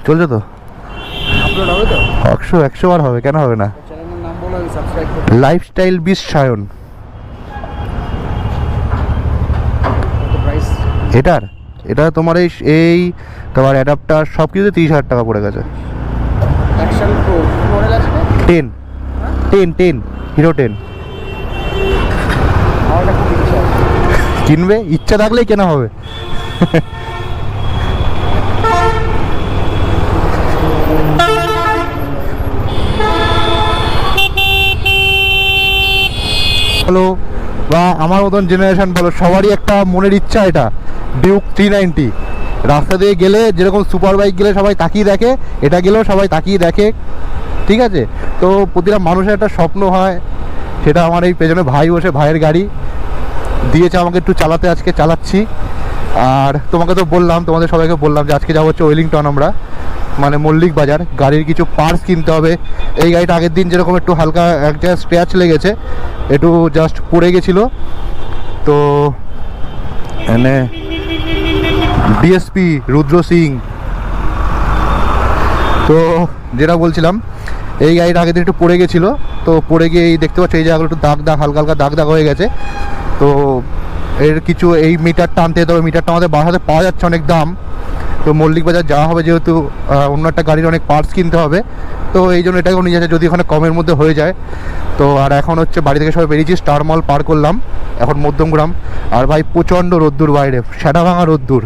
চলছে তো, আপলোড হবে তো? 100 বার হবে, কেন হবে না? চ্যানেলের নাম বলো, আমি সাবস্ক্রাইব করব। লাইফস্টাইল বিশ্বায়ন। কত প্রাইস? এটা তোমার এই তোমার অ্যাডাপ্টার সব কিছুতে 30,000 টাকা পড়ে গেছে। অ্যাকশন প্রো মডেল আছে না? 10 হিরো 10 আমার একটা খুব ইচ্ছা আছে। কিনবে, ইচ্ছা থাকলেই কেনা হবে। বলো বা আমার মতন জেনারেশন বলো, সবারই একটা মনের ইচ্ছা, এটা ডিউক 390। রাস্তা দিয়ে গেলে যেরকম সুপার বাইক গেলে সবাই তাকিয়ে দেখে, এটা গেলেও সবাই তাকিয়ে দেখে, ঠিক আছে? তো প্রতিটা মানুষের একটা স্বপ্ন হয়, সেটা আমার এই পেছনে ভাই বসে, ভাইয়ের গাড়ি দিয়েছে আমাকে একটু চালাতে, আজকে চালাচ্ছি। আর তোমাকে তো বললাম, তোমাদের সবাইকে বললাম যে আজকে যাবো হচ্ছে ওয়েলিংটন, আমরা মানে মল্লিক বাজার, গাড়ির কিছু পার্টস কিনতে হবে। এই গাড়িটা আগের দিন যেরকম একটু হালকা একটা স্ক্র্যাচ লেগেছে, একটু জাস্ট পড়ে গেছিলো, তো এনে ডিএসপি রুদ্র সিং, তো যেটা বলছিলাম, এই গাড়িটা আগের দিন একটু পড়ে গেছিলো, তো পড়ে গিয়ে এই দেখতে পাচ্ছ এই জায়গাগুলো একটু দাগ হালকা হালকা দাগ হয়ে গেছে। তো এর কিছু এই মিটারটা আনতে যেতে হবে, মিটারটা আমাদের বাসাতে পাওয়া যাচ্ছে অনেক দাম, তো মল্লিক বাজার যাওয়া হবে, যেহেতু অন্য একটা গাড়ির অনেক পার্টস কিনতে হবে, তো এই জন্য এটাকেও নিয়ে যাচ্ছে যদি ওখানে কমের মধ্যে হয়ে যায়। তো আর এখন হচ্ছে বাড়ি থেকে সবাই বেরিয়েছি, স্টার মল পার করলাম, এখন মধ্যমগ্রাম। আর ভাই প্রচণ্ড রোদ্দুর বাইরে, সেটা ভাঙা রোদ্দুর।